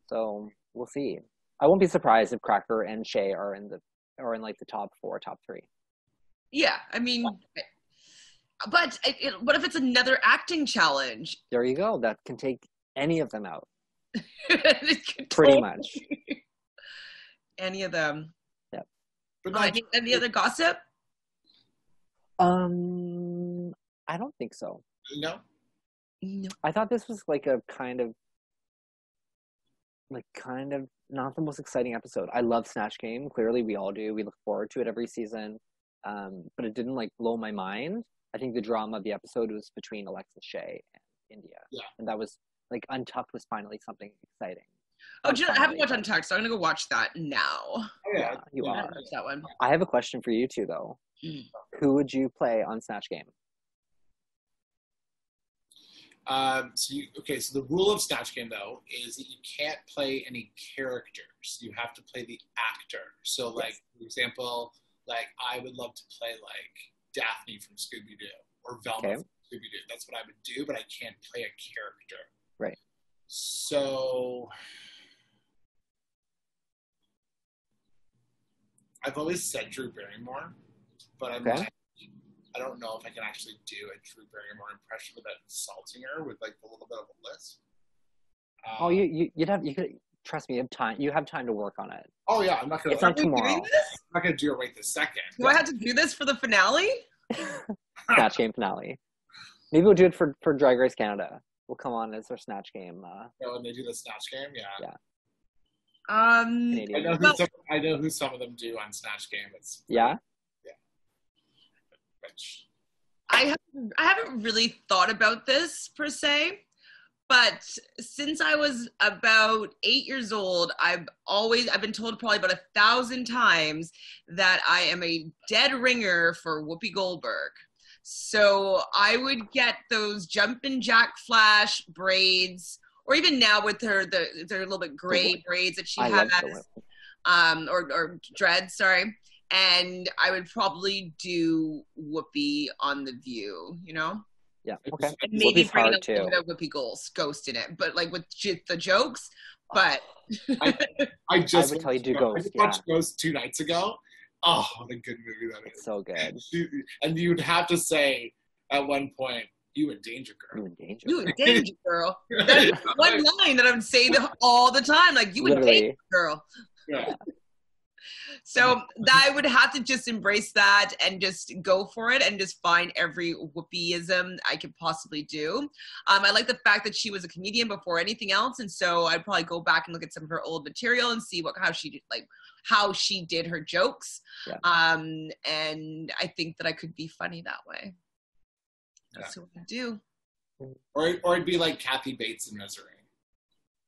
So we'll see. I won't be surprised if Cracker and Shay are in like the top 4, top 3. Yeah, I mean, but what if it's another acting challenge? There you go. That can take any of them out. Pretty much. Any of them. Yep. Any other gossip? I don't think so. No. I thought this was like a kind of not the most exciting episode. I love Snatch Game. Clearly, we all do. We look forward to it every season. But it didn't like blow my mind. I think the drama of the episode was between Alexis, Shay, and India. Yeah. And that was like Untucked was finally something exciting. Oh, I haven't watched Untucked, so I'm gonna go watch that now. Oh, yeah, you are. That one. I have a question for you two, though. Who would you play on Snatch Game? So the rule of Snatch Game, though, is that you can't play any characters. You have to play the actor. So, like, for example, like, I would love to play, like, Daphne from Scooby-Doo or Velma from Scooby-Doo. That's what I would do, but I can't play a character. Right. So I've always said Drew Barrymore, but I don't know if I can actually do a Drew Barrymore impression without insulting her with like a little bit of a lisp. You could trust me. You have time to work on it. Oh yeah, I'm not gonna. It's not tomorrow. I'm not gonna do it right this second. Do I have to do this for the finale? Snatch Game finale. Maybe we'll do it for Drag Race Canada. We'll come on as our Snatch Game. When they do the Snatch Game, yeah. I know who some of them do on Snatch Game. Yeah. Which I haven't really thought about this per se, but since I was about 8 years old, I've been told probably about 1,000 times that I am a dead ringer for Whoopi Goldberg. So I would get those jumpin' jack flash braids, or even now with they're a little bit gray braids that she has, or dreads, sorry. And I would probably do Whoopi on The View, you know? Yeah, okay. And maybe bring a little bit of Whoopi Ghost in it, but like with the jokes. But I would tell you do Ghost. I watched Ghost 2 nights ago. Oh, what a good movie that is. It's so good. And you'd have to say at one point, you in danger, girl. You in danger, girl. That's one line that I would say all the time. Like, you in danger, girl. Yeah. So I would have to just embrace that and just go for it and just find every Whoopiism I could possibly do. I like the fact that she was a comedian before anything else, and so I'd probably go back and look at some of her old material and see how she did her jokes. Yeah. And I think that I could be funny that way. That's what I do. Or it'd be like Kathy Bates in Misery.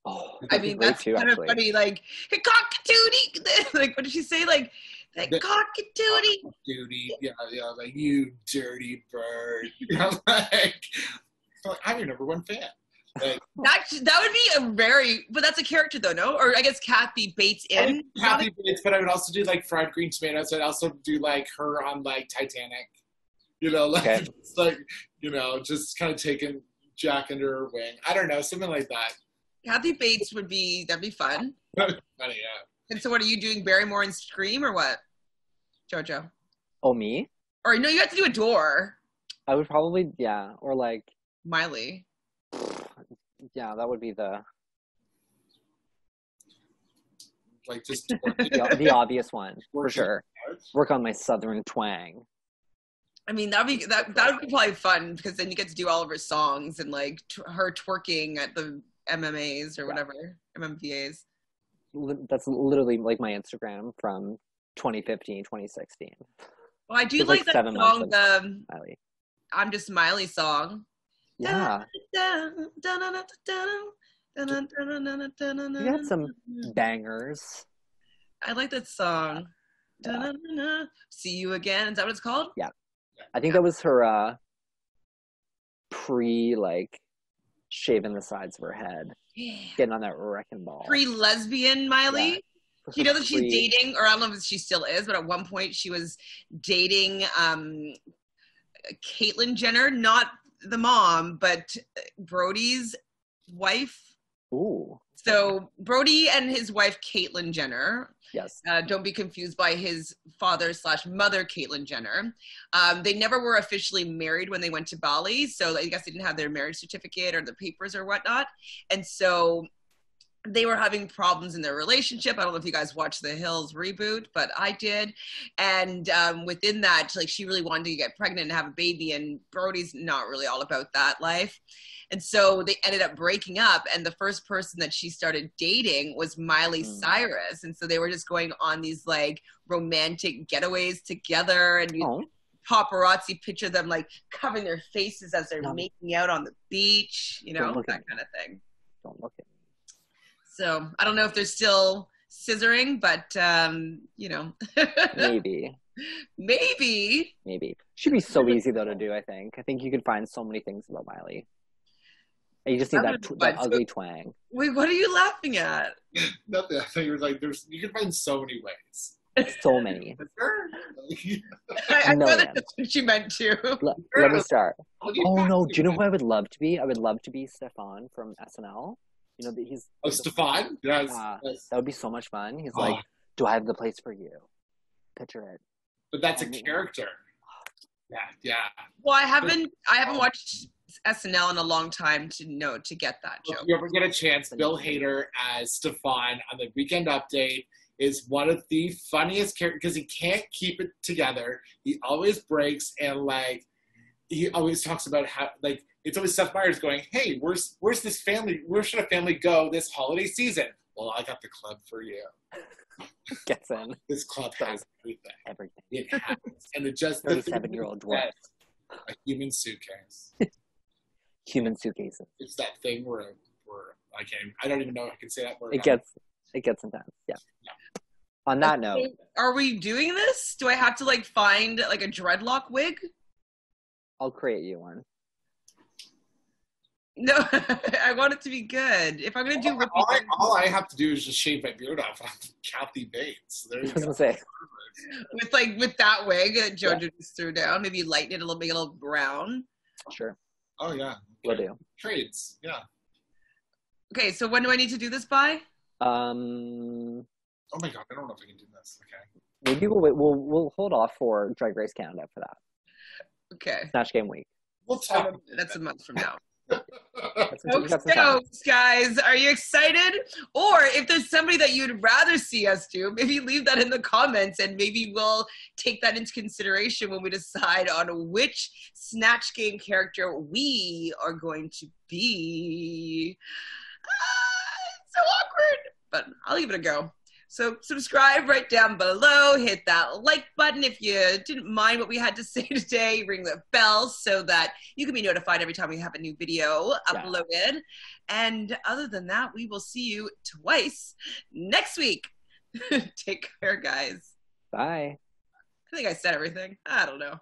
Oh, I mean, that's kind of funny. Like, hey, cockatootie. Like, what did she say? Like, cockatootie. Cockatootie. Yeah, like, you dirty bird. You know, like, I'm your number one fan. Like, that would be but that's a character though, no? Or I guess Kathy Bates in. Kathy Bates, but I would also do like fried green tomatoes. I'd also do like her on like Titanic. You know, like, just, like, you know, just kind of taking Jack under her wing. I don't know, something like that. Kathy Bates that'd be fun. Funny, yeah. And so what are you doing, Barrymore and Scream or what? Jojo? Oh, me? Or no, you have to do a door. I would probably, yeah, or like Miley. Yeah, that would be the Like just the obvious one for sure. Work on my southern twang. I mean, that would be probably fun because then you get to do all of her songs and like her twerking at the MMAs or whatever, MMVAs. That's literally like my Instagram from 2015, 2016. Well, I do like that song, the Miley. I'm Just Miley song. Yeah. You had some bangers. I like that song. Yeah. See You Again. Is that what it's called? Yeah. I think that was her like shaving the sides of her head. Yeah. Getting on that wrecking ball. Pre-lesbian Miley. Yeah. You know that she's dating, or I don't know if she still is, but at one point she was dating Caitlyn Jenner, not the mom, but Brody's wife. Ooh. So Brody and his wife, Caitlyn Jenner. Yes. Don't be confused by his father/mother, Caitlyn Jenner. They never were officially married when they went to Bali, so I guess they didn't have their marriage certificate or the papers or whatnot. And so they were having problems in their relationship. I don't know if you guys watched The Hills reboot, but I did. And within that, like, she really wanted to get pregnant and have a baby, and Brody's not really all about that life. And so they ended up breaking up, and the first person that she started dating was Miley Cyrus. And so they were just going on these like romantic getaways together, and paparazzi picture them like covering their faces as they're making out on the beach, you know, that kind of thing. Don't look at me. So I don't know if they're still scissoring, but you know. Maybe. Should be so easy though to do. I think you could find so many things about Miley. You just need that ugly twang. Wait, what are you laughing at? Nothing. I thought you were like, you can find so many ways. So many. I know that's what she meant to. Let me start. Oh no! Do you know who I would love to be? I would love to be Stefan from SNL. You know that he's. Oh, Stefan? Yes. That would be so much fun. He's like, "Do I have the place for you?" Picture it. But that's a character. Yeah. Well, I haven't watched SNL in a long time to get that joke. If you ever get a chance, Bill Hader as Stefan on the Weekend Update is one of the funniest characters because he can't keep it together. He always breaks, and like he always talks about how like it's always Seth Meyers going, "Hey, where's this family? Where should a family go this holiday season?" Well, I got the club for you. Gets in. This club has everything. Everything. It happens, and it just 37-year-old dwarf. A human suitcase. Human suitcases. It's that thing where I don't even know if I can say that word. It gets intense. Yeah. On that note, are we doing this? Do I have to like find like a dreadlock wig? I'll create you one. No, I want it to be good. If I'm gonna do all I have to do is just shave my beard off. I'm Kathy Bates. There you go. Say. With that wig that Jojo just threw down, maybe lighten it a little, make it a little brown. Sure. Oh yeah. Will do. Trades. Yeah. Okay, so when do I need to do this by? Oh my god, I don't know if I can do this. Okay. Maybe we'll hold off for Drag Race Canada for that. Okay. Snatch Game Week. We'll talk. That's a month from now. So, guys, are you excited? Or if there's somebody that you'd rather see us do, maybe leave that in the comments, and maybe we'll take that into consideration when we decide on which Snatch Game character we are going to be. It's so awkward, but I'll give it a go. So subscribe right down below, hit that like button if you didn't mind what we had to say today, ring the bell so that you can be notified every time we have a new video uploaded. And other than that, we will see you twice next week. Take care, guys. Bye. I think I said everything. I don't know.